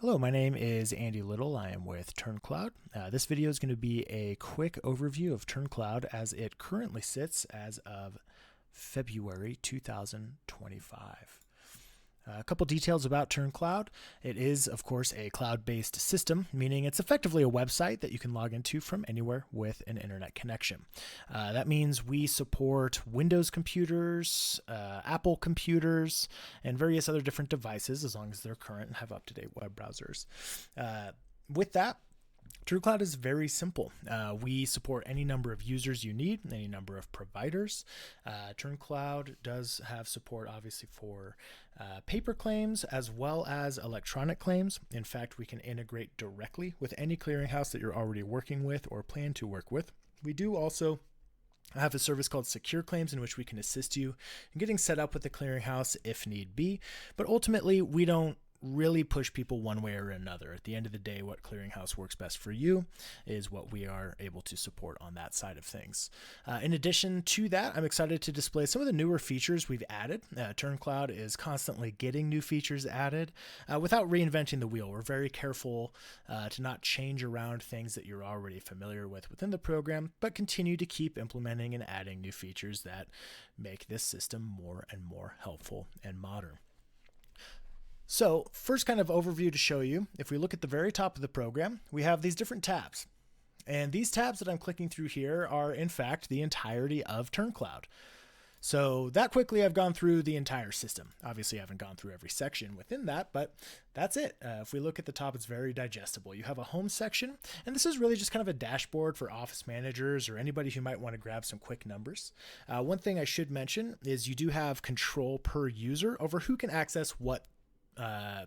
Hello, my name is Andy Little. I am with Turncloud. This video is going to be a quick overview of Turncloud as it currently sits as of February 2025. A couple details about Turncloud. It is, of course, a cloud-based system, meaning it's effectively a website that you can log into from anywhere with an internet connection. That means we support Windows computers, Apple computers, and various other different devices as long as they're current and have up-to-date web browsers. With that, Turncloud is very simple. We support any number of users you need, any number of providers. Turncloud does have support, obviously, for paper claims as well as electronic claims. In fact, we can integrate directly with any clearinghouse that you're already working with or plan to work with. We do also have a service called Secure Claims in which we can assist you in getting set up with the clearinghouse if need be. But ultimately, we don't really push people one way or another. At the end of the day, what clearinghouse works best for you is what we are able to support on that side of things. In addition to that, I'm excited to display some of the newer features we've added. Turncloud is constantly getting new features added without reinventing the wheel. We're very careful to not change around things that you're already familiar with within the program, but continue to keep implementing and adding new features that make this system more and more helpful and modern. So first kind of overview to show you, if we look at the very top of the program, we have these different tabs. And these tabs that I'm clicking through here are in fact the entirety of Turncloud. So that quickly I've gone through the entire system. Obviously I haven't gone through every section within that, but that's it. If we look at the top, it's very digestible. You have a home section, and this is really just kind of a dashboard for office managers or anybody who might want to grab some quick numbers. One thing I should mention is you do have control per user over who can access what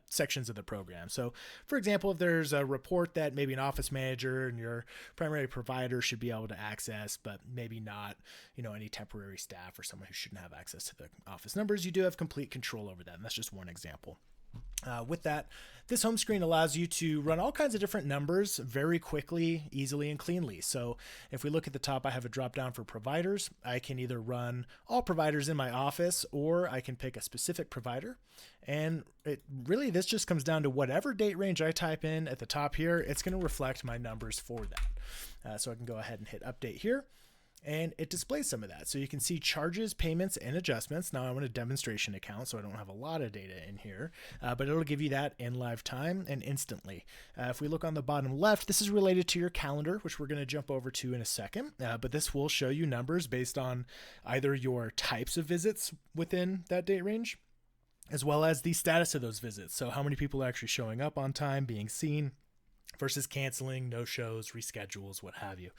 sections of the program. So for example, if there's a report that maybe an office manager and your primary provider should be able to access, but maybe not, any temporary staff or someone who shouldn't have access to the office numbers, you do have complete control over that. And that's just one example. With that, this home screen allows you to run all kinds of different numbers very quickly, easily, and cleanly. So if we look at the top, I have a drop down for providers. I can either run all providers in my office, or I can pick a specific provider. And this just comes down to whatever date range I type in at the top here, it's going to reflect my numbers for that. So I can go ahead and hit update here, and it displays some of that. So you can see charges, payments, and adjustments. Now I'm in a demonstration account, so I don't have a lot of data in here, but it'll give you that in live time and instantly. If we look on the bottom left, this is related to your calendar, which we're going to jump over to in a second, but this will show you numbers based on either your types of visits within that date range, as well as the status of those visits. So how many people are actually showing up on time, being seen, versus canceling, no-shows, reschedules, what have you.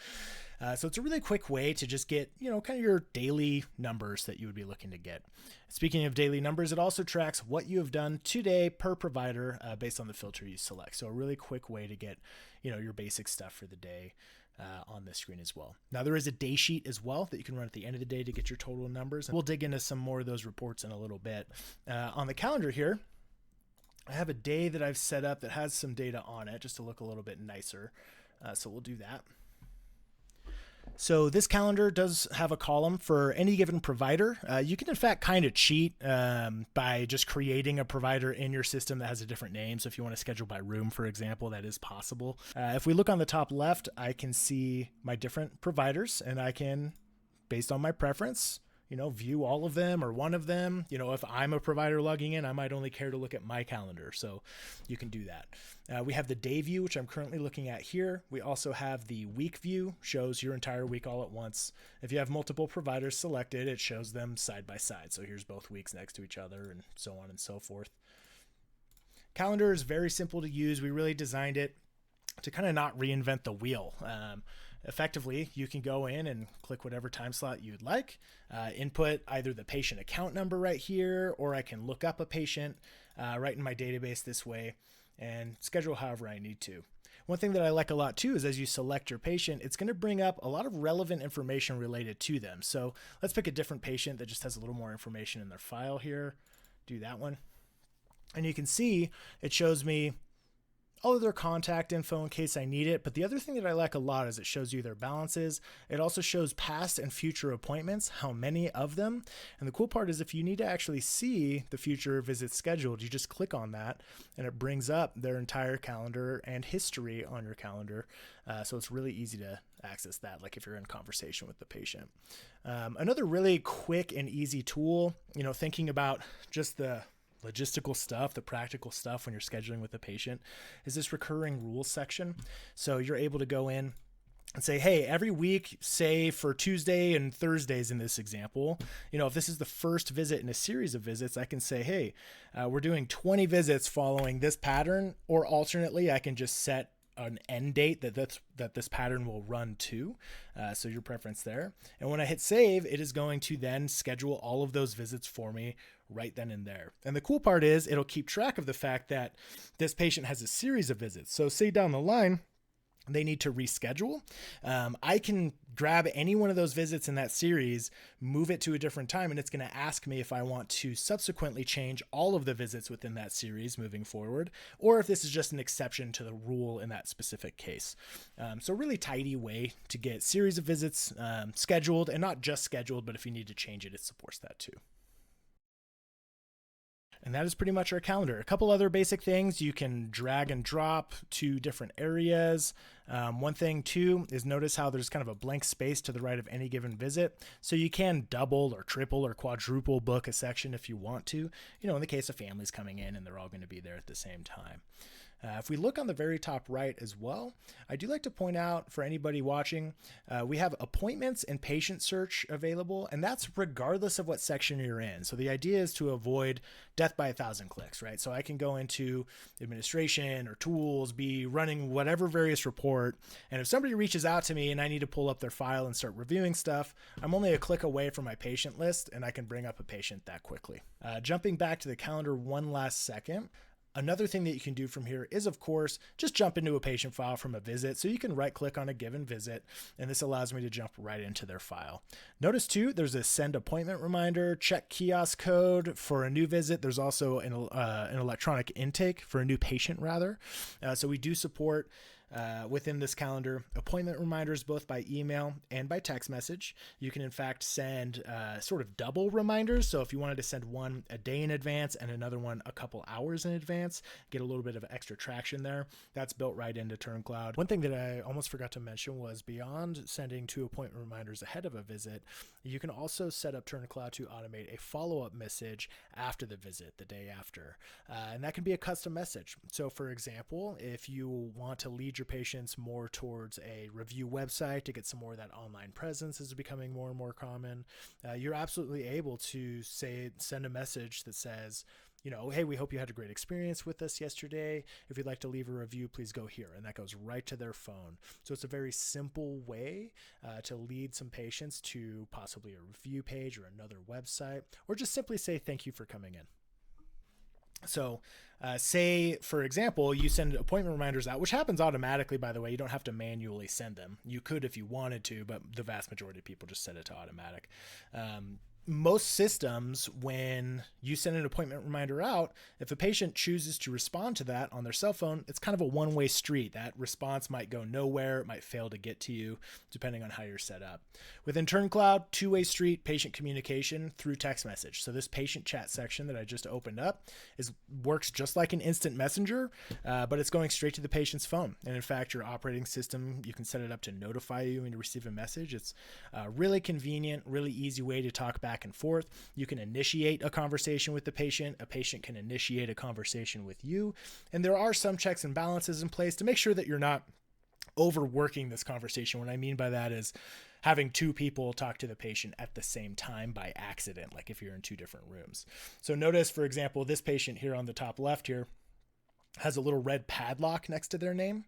So it's a really quick way to just get, kind of your daily numbers that you would be looking to get. Speaking of daily numbers, it also tracks what you have done today per provider based on the filter you select. So a really quick way to get, your basic stuff for the day on this screen as well. Now there is a day sheet as well that you can run at the end of the day to get your total numbers. And we'll dig into some more of those reports in a little bit. On the calendar here, I have a day that I've set up that has some data on it just to look a little bit nicer. So we'll do that. So this calendar does have a column for any given provider. You can in fact kind of cheat by just creating a provider in your system that has a different name. So if you want to schedule by room, for example, that is possible. If we look on the top left, I can see my different providers, and I can, based on my preference, view all of them or one of them. If I'm a provider logging in, I might only care to look at my calendar. So you can do that. We have the day view, which I'm currently looking at here. We also have the week view, shows your entire week all at once. If you have multiple providers selected, it shows them side by side. So here's both weeks next to each other and so on and so forth. Calendar is very simple to use. We really designed it to kind of not reinvent the wheel. Effectively, you can go in and click whatever time slot you'd like, input either the patient account number right here, or I can look up a patient right in my database this way and schedule however I need to. One thing that I like a lot too is as you select your patient, it's going to bring up a lot of relevant information related to them. So let's pick a different patient that just has a little more information in their file here. Do that one. And you can see it shows me all of their contact info in case I need it. But the other thing that I like a lot is it shows you their balances. It also shows past and future appointments, how many of them. And the cool part is if you need to actually see the future visits scheduled, you just click on that and it brings up their entire calendar and history on your calendar. So it's really easy to access that, like if you're in conversation with the patient. Another really quick and easy tool, thinking about just the logistical stuff, the practical stuff when you're scheduling with the patient, is this recurring rules section. So you're able to go in and say, hey, every week, say for Tuesday and Thursdays in this example, if this is the first visit in a series of visits, I can say, hey, we're doing 20 visits following this pattern, or alternately, I can just set an end date that this pattern will run to. So your preference there. And when I hit save, it is going to then schedule all of those visits for me right then and there. And the cool part is it'll keep track of the fact that this patient has a series of visits. So say down the line, they need to reschedule. I can grab any one of those visits in that series, move it to a different time, and it's going to ask me if I want to subsequently change all of the visits within that series moving forward, or if this is just an exception to the rule in that specific case. So really tidy way to get series of visits scheduled, and not just scheduled, but if you need to change it, it supports that too. And that is pretty much our calendar. A couple other basic things you can drag and drop to different areas. One thing too is notice how there's kind of a blank space to the right of any given visit. So you can double or triple or quadruple book a section if you want to, in the case of families coming in and they're all going to be there at the same time. If we look on the very top right as well, I do like to point out for anybody watching, we have appointments and patient search available, and that's regardless of what section you're in. So the idea is to avoid death by 1,000 clicks, right? So I can go into administration or tools, be running whatever various report, and if somebody reaches out to me and I need to pull up their file and start reviewing stuff, I'm only a click away from my patient list, and I can bring up a patient that quickly. Jumping back to the calendar one last second, another thing that you can do from here is, of course, just jump into a patient file from a visit. So you can right click on a given visit, and this allows me to jump right into their file. Notice too, there's a send appointment reminder, check kiosk code for a new visit. There's also an electronic intake for a new patient rather. So we do support within this calendar appointment reminders both by email and by text message. You can in fact send sort of double reminders. So if you wanted to send one a day in advance and another one a couple hours in advance, get a little bit of extra traction there. That's built right into Turncloud. One thing that I almost forgot to mention was beyond sending 2 appointment reminders ahead of a visit, you can also set up Turncloud to automate a follow-up message after the visit, the day after. And that can be a custom message. So for example, if you want to lead your patients more towards a review website to get some more of that online presence is becoming more and more common, you're absolutely able to send a message that says, hey, we hope you had a great experience with us yesterday. If you'd like to leave a review, please go here. And that goes right to their phone. So it's a very simple way to lead some patients to possibly a review page or another website, or just simply say thank you for coming in. So say, for example, you send appointment reminders out, which happens automatically, by the way. You don't have to manually send them. You could if you wanted to, but the vast majority of people just set it to automatic. Most systems, when you send an appointment reminder out, if a patient chooses to respond to that on their cell phone, it's kind of a one-way street. That response might go nowhere. It might fail to get to you, depending on how you're set up. Within Turncloud, two-way street patient communication through text message. So this patient chat section that I just opened up works just like an instant messenger, but it's going straight to the patient's phone. And in fact, your operating system, you can set it up to notify you when you receive a message. It's a really convenient, really easy way to talk back and forth. You can initiate a conversation with the patient. A patient can initiate a conversation with you. And there are some checks and balances in place to make sure that you're not overworking this conversation. What I mean by that is having two people talk to the patient at the same time by accident, like if you're in two different rooms. So notice, for example, this patient here on the top left here has a little red padlock next to their name.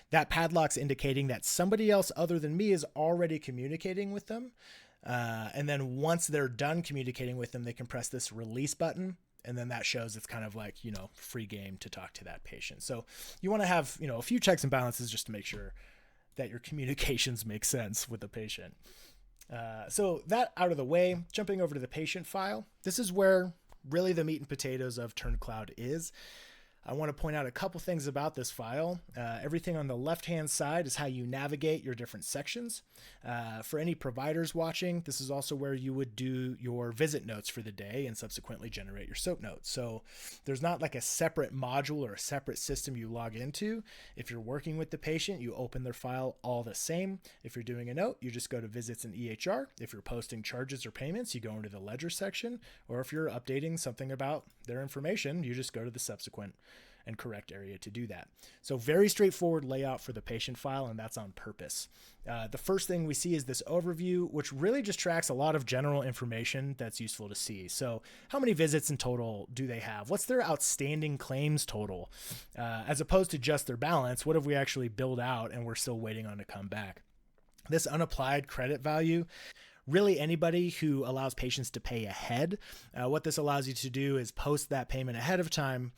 That padlock's indicating that somebody else other than me is already communicating with them. And then once they're done communicating with them, they can press this release button. And then that shows it's kind of like, free game to talk to that patient. So you want to have, a few checks and balances just to make sure that your communications make sense with the patient. So that out of the way, jumping over to the patient file, this is where really the meat and potatoes of Turncloud is. I want to point out a couple things about this file. Everything on the left-hand side is how you navigate your different sections. For any providers watching, this is also where you would do your visit notes for the day and subsequently generate your SOAP notes. So there's not like a separate module or a separate system you log into. If you're working with the patient, you open their file all the same. If you're doing a note, you just go to visits and EHR. If you're posting charges or payments, you go into the ledger section. Or if you're updating something about their information, you just go to the subsequent and correct area to do that. So very straightforward layout for the patient file, and that's on purpose. The first thing we see is this overview, which really just tracks a lot of general information that's useful to see. So how many visits in total do they have? What's their outstanding claims total? As opposed to just their balance, what have we actually billed out and we're still waiting on to come back? This unapplied credit value, really anybody who allows patients to pay ahead. What this allows you to do is post that payment ahead of time,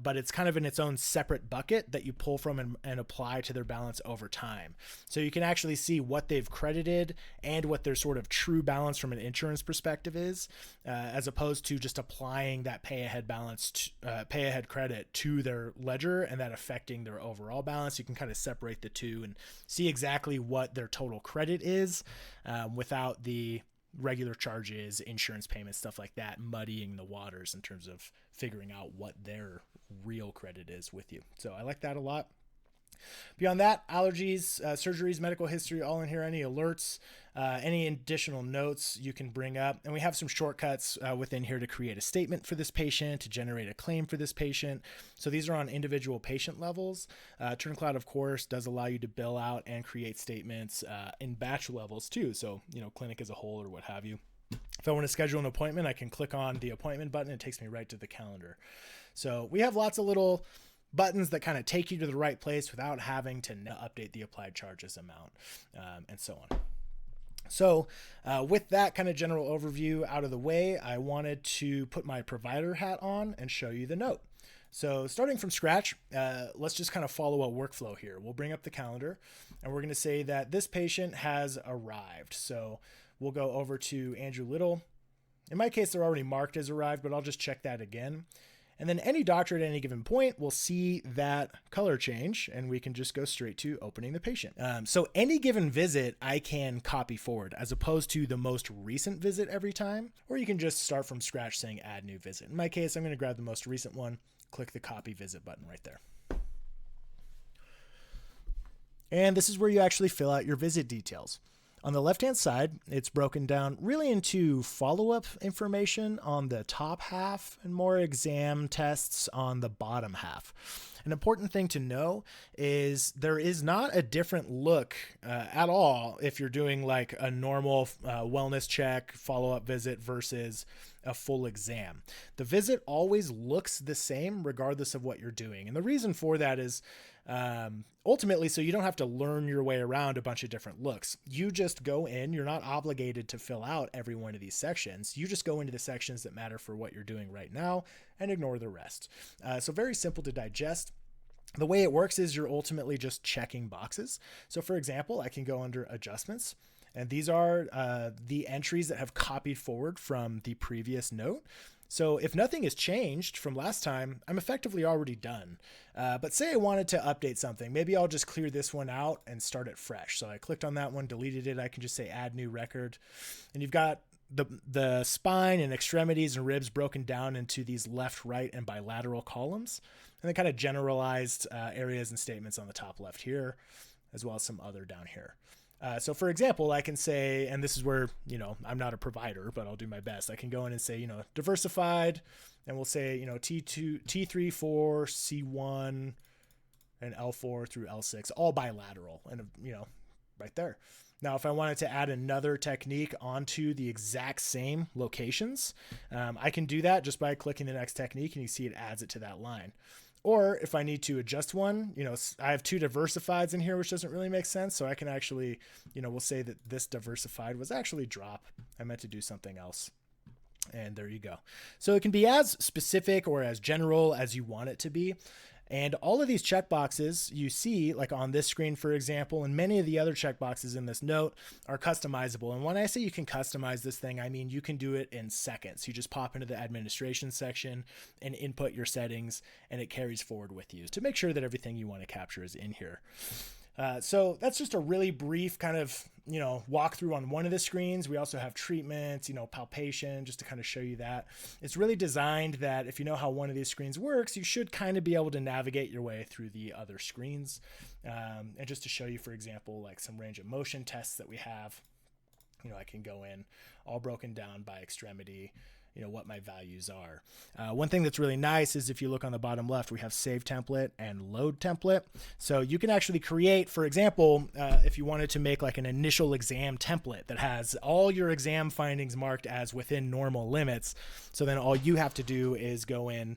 but it's kind of in its own separate bucket that you pull from and apply to their balance over time. So you can actually see what they've credited and what their sort of true balance from an insurance perspective is, as opposed to just applying that pay ahead balance, pay ahead credit to their ledger and that affecting their overall balance. You can kind of separate the two and see exactly what their total credit is, without the regular charges, insurance payments, stuff like that, muddying the waters in terms of figuring out what their real credit is with you. So I like that a lot. Beyond that, allergies, surgeries, medical history, all in here, any alerts, any additional notes you can bring up. And we have some shortcuts within here to create a statement for this patient, to generate a claim for this patient. So these are on individual patient levels. Turncloud, of course, does allow you to bill out and create statements in batch levels too. So, clinic as a whole or what have you. If I want to schedule an appointment, I can click on the appointment button. It takes me right to the calendar. So we have lots of little buttons that kind of take you to the right place without having to update the applied charges amount, and so on. So with that kind of general overview out of the way, I wanted to put my provider hat on and show you the note. So starting from scratch, let's just kind of follow a workflow here. We'll bring up the calendar and we're going to say that this patient has arrived. So we'll go over to Andrew Little. In my case, they're already marked as arrived, but I'll just check that again. And then any doctor at any given point will see that color change and we can just go straight to opening the patient. So any given visit I can copy forward as opposed to the most recent visit every time, or you can just start from scratch saying add new visit. In my case, I'm going to grab the most recent one, click the copy visit button right there. And this is where you actually fill out your visit details. On the left-hand side, it's broken down really into follow-up information on the top half and more exam tests on the bottom half. An important thing to know is there is not a different look at all if you're doing like a normal wellness check, follow-up visit versus a full exam. The visit always looks the same regardless of what you're doing. And the reason for that is ultimately so you don't have to learn your way around a bunch of different looks. You just go in, you're not obligated to fill out every one of these sections. You just go into the sections that matter for what you're doing right now and ignore the rest. So very simple to digest. The way it works is you're ultimately just checking boxes. So for example, I can go under adjustments, and these are the entries that have copied forward from the previous note. So if nothing has changed from last time, I'm effectively already done. But say I wanted to update something, maybe I'll just clear this one out and start it fresh. So I clicked on that one, deleted it. I can just say add new record, and you've got the spine and extremities and ribs broken down into these left, right, and bilateral columns, and then kind of generalized areas and statements on the top left here, as well as some other down here. So for example, I can say, and this is where, I'm not a provider, but I'll do my best. I can go in and say, diversified, and we'll say, T2, T3, 4, C1, and L4 through L6, all bilateral, and, right there. Now, if I wanted to add another technique onto the exact same locations, I can do that just by clicking the next technique, and you see it adds it to that line. Or if I need to adjust one, I have two diversifieds in here, which doesn't really make sense. So I can actually, we'll say that this diversified was actually drop. I meant to do something else. And there you go. So it can be as specific or as general as you want it to be. And all of these checkboxes you see, like on this screen, for example, and many of the other checkboxes in this note are customizable. And when I say you can customize this thing, I mean you can do it in seconds. You just pop into the administration section and input your settings, and it carries forward with you to make sure that everything you want to capture is in here. So that's just a really brief kind of, walkthrough on one of the screens. We also have treatments, palpation, just to kind of show you that. It's really designed that if you know how one of these screens works, you should kind of be able to navigate your way through the other screens. And just to show you, for example, like some range of motion tests that we have, I can go in all broken down by extremity, what my values are. One thing that's really nice is if you look on the bottom left, we have save template and load template. So you can actually create, for example, if you wanted to make like an initial exam template that has all your exam findings marked as within normal limits. So then all you have to do is go in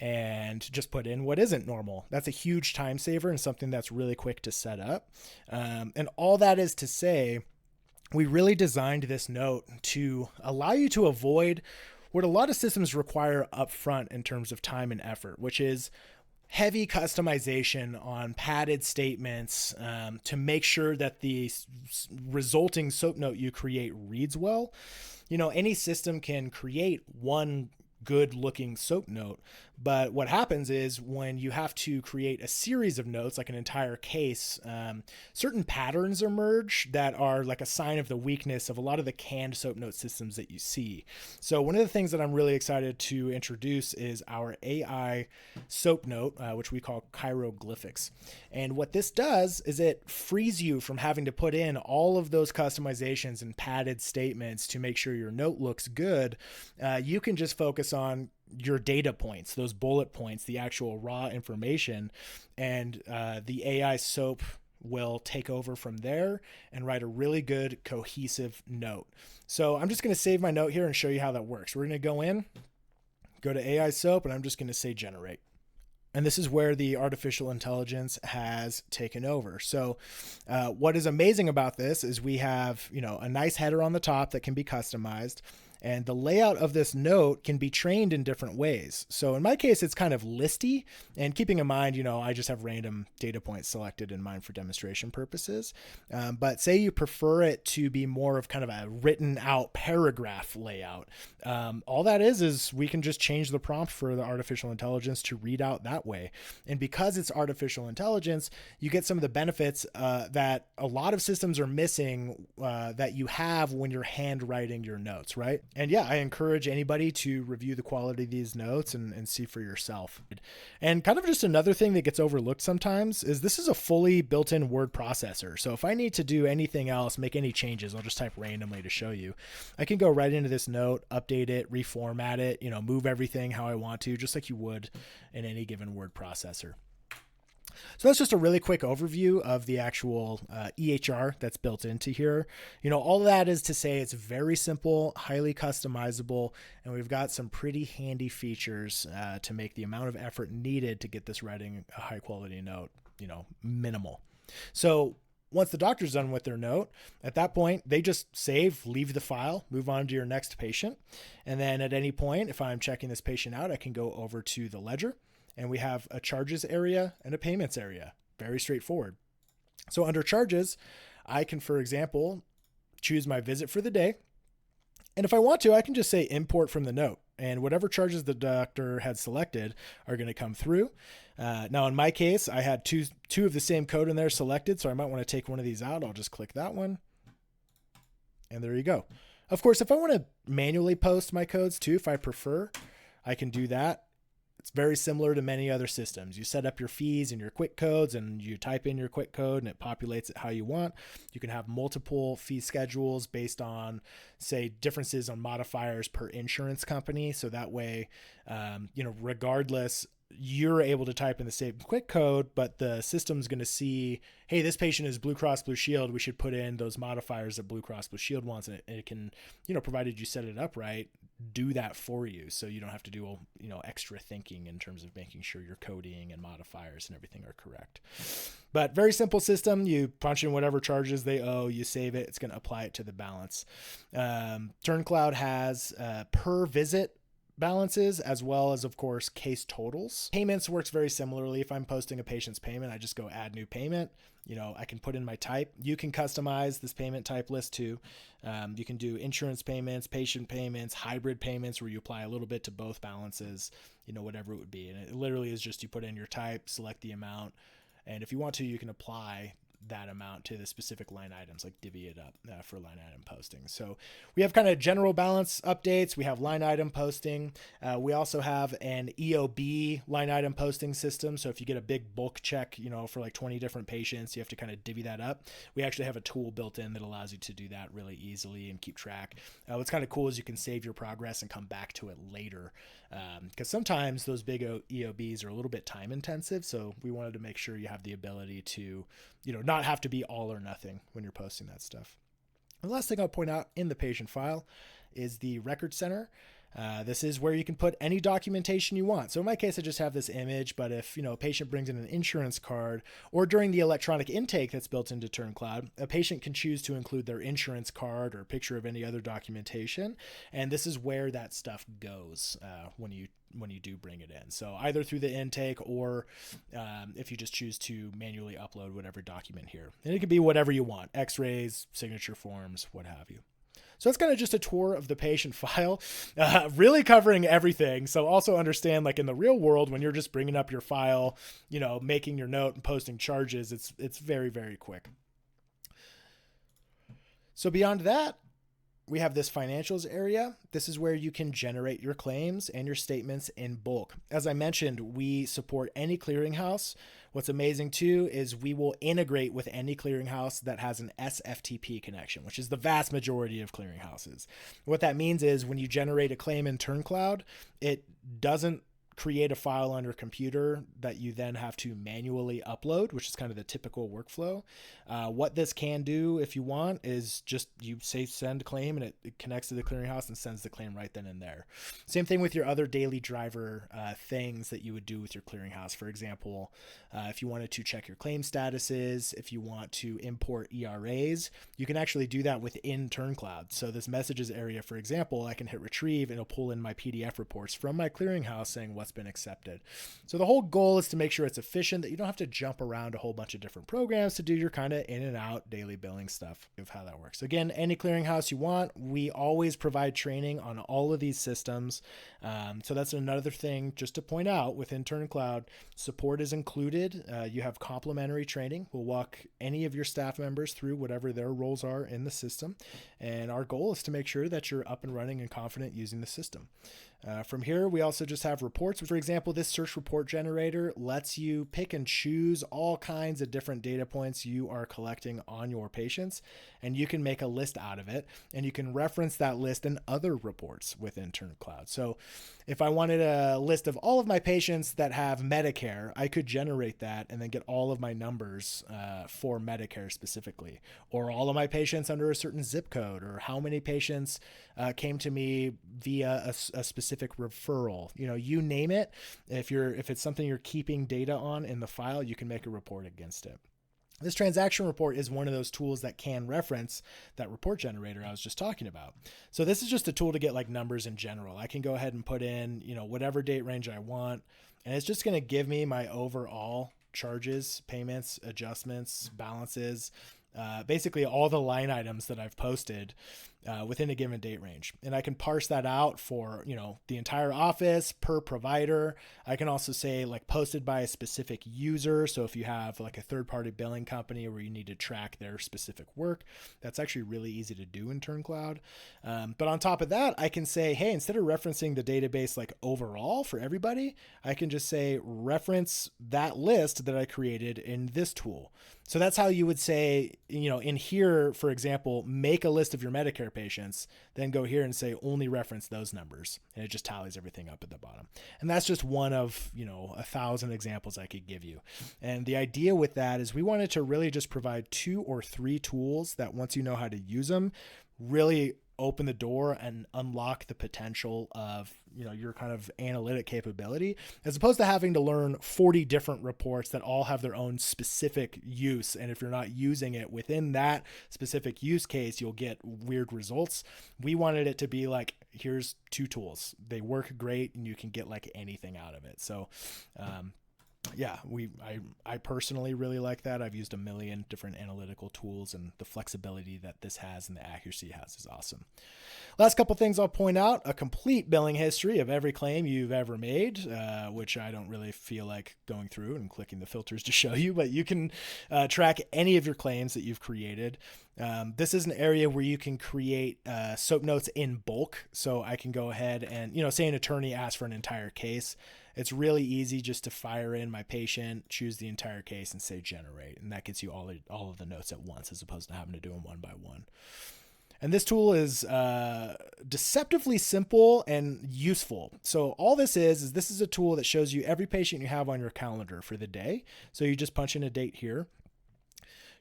and just put in what isn't normal. That's a huge time saver and something that's really quick to set up. And all that is to say, we really designed this note to allow you to avoid what a lot of systems require up front in terms of time and effort, which is heavy customization on padded statements to make sure that the resulting SOAP note you create reads well. Any system can create one good looking SOAP note, but what happens is when you have to create a series of notes, like an entire case, certain patterns emerge that are like a sign of the weakness of a lot of the canned SOAP note systems that you see. So one of the things that I'm really excited to introduce is our AI SOAP note, which we call hieroglyphics. And what this does is it frees you from having to put in all of those customizations and padded statements to make sure your note looks good. You can just focus on your data points, those bullet points, the actual raw information, and the AI SOAP will take over from there and write a really good cohesive note. So I'm just going to save my note here and show you how that works. We're going to go to AI SOAP, and I'm just going to say generate. And this is where the artificial intelligence has taken over. So what is amazing about this is we have, a nice header on the top that can be customized. And the layout of this note can be trained in different ways. So in my case, it's kind of listy, and keeping in mind, I just have random data points selected in mind for demonstration purposes. But say you prefer it to be more of kind of a written out paragraph layout. All that is we can just change the prompt for the artificial intelligence to read out that way. And because it's artificial intelligence, you get some of the benefits that a lot of systems are missing that you have when you're handwriting your notes, right? And yeah, I encourage anybody to review the quality of these notes and see for yourself. And kind of just another thing that gets overlooked sometimes is this is a fully built-in word processor. So if I need to do anything else, make any changes, I'll just type randomly to show you. I can go right into this note, update it, reformat it, move everything how I want to, just like you would in any given word processor. So that's just a really quick overview of the actual EHR that's built into here. All of that is to say it's very simple, highly customizable, and we've got some pretty handy features to make the amount of effort needed to get this writing a high quality note, minimal. So once the doctor's done with their note, at that point, they just save, leave the file, move on to your next patient. And then at any point, if I'm checking this patient out, I can go over to the ledger. And we have a charges area and a payments area. Very straightforward. So under charges, I can, for example, choose my visit for the day. And if I want to, I can just say import from the note. And whatever charges the doctor had selected are going to come through. Now, in my case, I had two of the same code in there selected, so I might want to take one of these out. I'll just click that one. And there you go. Of course, if I want to manually post my codes too, if I prefer, I can do that. It's very similar to many other systems. You set up your fees and your quick codes and you type in your quick code and it populates it how you want. You can have multiple fee schedules based on, say, differences on modifiers per insurance company. So that way, regardless, you're able to type in the same quick code, but the system's going to see, hey, this patient is Blue Cross Blue Shield. We should put in those modifiers that Blue Cross Blue Shield wants. And it can, provided you set it up right, do that for you. So you don't have to do, extra thinking in terms of making sure your coding and modifiers and everything are correct. But very simple system. You punch in whatever charges they owe, you save it. It's going to apply it to the balance. Turncloud has per visit balances, as well as, of course, case totals. Payments works very similarly. If I'm posting a patient's payment, I just go add new payment. I can put in my type. You can customize this payment type list too. You can do insurance payments, patient payments, hybrid payments, where you apply a little bit to both balances, whatever it would be. And it literally is just you put in your type, select the amount, and if you want to, you can apply that amount to the specific line items, like divvy it up for line item posting. So we have kind of general balance updates. We have line item posting. We also have an EOB line item posting system. So if you get a big bulk check, for like 20 different patients, you have to kind of divvy that up. We actually have a tool built in that allows you to do that really easily and keep track. What's kind of cool is you can save your progress and come back to it later, because sometimes those big EOBs are a little bit time intensive. So we wanted to make sure you have the ability to not have to be all or nothing when you're posting that stuff. And the last thing I'll point out in the patient file is the record center. This is where you can put any documentation you want. So in my case, I just have this image, but if a patient brings in an insurance card, or during the electronic intake that's built into Turncloud, a patient can choose to include their insurance card or a picture of any other documentation. And this is where that stuff goes when you do bring it in. So either through the intake, or if you just choose to manually upload whatever document here. And it can be whatever you want: x-rays, signature forms, what have you. So that's kind of just a tour of the patient file, really covering everything. So also understand, like in the real world, when you're just bringing up your file, making your note and posting charges, it's very, very quick. So beyond that, we have this financials area. This is where you can generate your claims and your statements in bulk. As I mentioned, we support any clearinghouse. What's amazing too is we will integrate with any clearinghouse that has an SFTP connection, which is the vast majority of clearinghouses. What that means is when you generate a claim in Turncloud, it doesn't create a file on your computer that you then have to manually upload, which is kind of the typical workflow. What this can do, if you want, is just you say send claim, and it connects to the clearinghouse and sends the claim right then and there. Same thing with your other daily driver things that you would do with your clearinghouse. For example, if you wanted to check your claim statuses, if you want to import ERAs, you can actually do that within Turncloud. So this messages area, for example, I can hit retrieve and it'll pull in my PDF reports from my clearinghouse saying what's been accepted. So the whole goal is to make sure it's efficient, that you don't have to jump around a whole bunch of different programs to do your kind of in and out daily billing stuff of how that works. Again, any clearinghouse you want, we always provide training on all of these systems. So that's another thing just to point out within Turncloud. Support is included. You have complimentary training. We'll walk any of your staff members through whatever their roles are in the system. And our goal is to make sure that you're up and running and confident using the system. From here, we also just have reports. For example, this search report generator lets you pick and choose all kinds of different data points you are collecting on your patients, and you can make a list out of it, and you can reference that list in other reports within Turncloud. So if I wanted a list of all of my patients that have Medicare, I could generate that and then get all of my numbers for Medicare specifically, or all of my patients under a certain zip code, or how many patients came to me via a specific referral. You name it. If it's something you're keeping data on in the file, you can make a report against it. This transaction report is one of those tools that can reference that report generator I was just talking about. So this is just a tool to get like numbers in general. I can go ahead and put in, whatever date range I want, and it's just going to give me my overall charges, payments, adjustments, balances, basically all the line items that I've posted within a given date range. And I can parse that out for, the entire office per provider. I can also say like posted by a specific user. So if you have like a third-party billing company where you need to track their specific work, that's actually really easy to do in Turncloud. But on top of that, I can say, hey, instead of referencing the database like overall for everybody, I can just say reference that list that I created in this tool. So that's how you would say, in here, for example, make a list of your Medicare patients, then go here and say only reference those numbers, and it just tallies everything up at the bottom. And that's just one of 1,000 examples I could give you. And the idea with that is we wanted to really just provide 2 or 3 tools that once you know how to use them, really open the door and unlock the potential of, you know, your kind of analytic capability, as opposed to having to learn 40 different reports that all have their own specific use. And if you're not using it within that specific use case, you'll get weird results. We wanted it to be like, here's 2 tools. They work great and you can get like anything out of it. So, yeah, I personally really like that. I've used a million different analytical tools, and the flexibility that this has and the accuracy it has is awesome. Last couple things I'll point out: a complete billing history of every claim you've ever made, which I don't really feel like going through and clicking the filters to show you, but you can track any of your claims that you've created. This is an area where you can create SOAP notes in bulk. So I can go ahead and, you know, say an attorney asks for an entire case. It's really easy just to fire in my patient, choose the entire case, and say generate. And that gets you all of the notes at once, as opposed to having to do them one by one. And this tool is deceptively simple and useful. So all this is this is a tool that shows you every patient you have on your calendar for the day. So you just punch in a date here.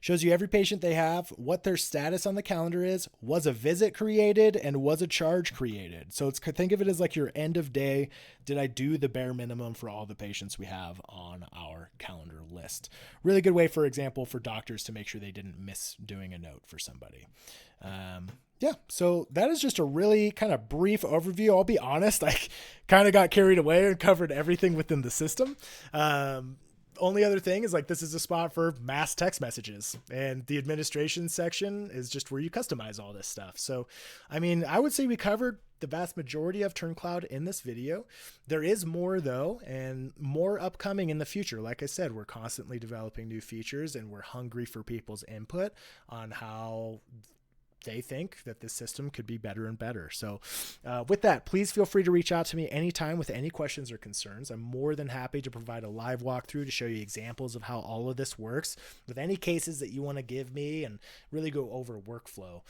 Shows you every patient they have, what their status on the calendar is, was a visit created, and was a charge created. So think of it as like your end of day. Did I do the bare minimum for all the patients we have on our calendar list? Really good way, for example, for doctors to make sure they didn't miss doing a note for somebody. Yeah, so that is just a really kind of brief overview. I'll be honest, I kind of got carried away and covered everything within the system. Only other thing is, like, this is a spot for mass text messages, and the administration section is just where you customize all this stuff. So, I mean, I would say we covered the vast majority of Turncloud in this video. There is more though, and more upcoming in the future. Like I said, we're constantly developing new features, and we're hungry for people's input on how they think that this system could be better and better. So with that, please feel free to reach out to me anytime with any questions or concerns. I'm more than happy to provide a live walkthrough to show you examples of how all of this works, with any cases that you want to give me, and really go over workflow.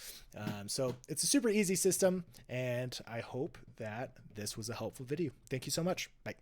So it's a super easy system, and I hope that this was a helpful video. Thank you so much. Bye.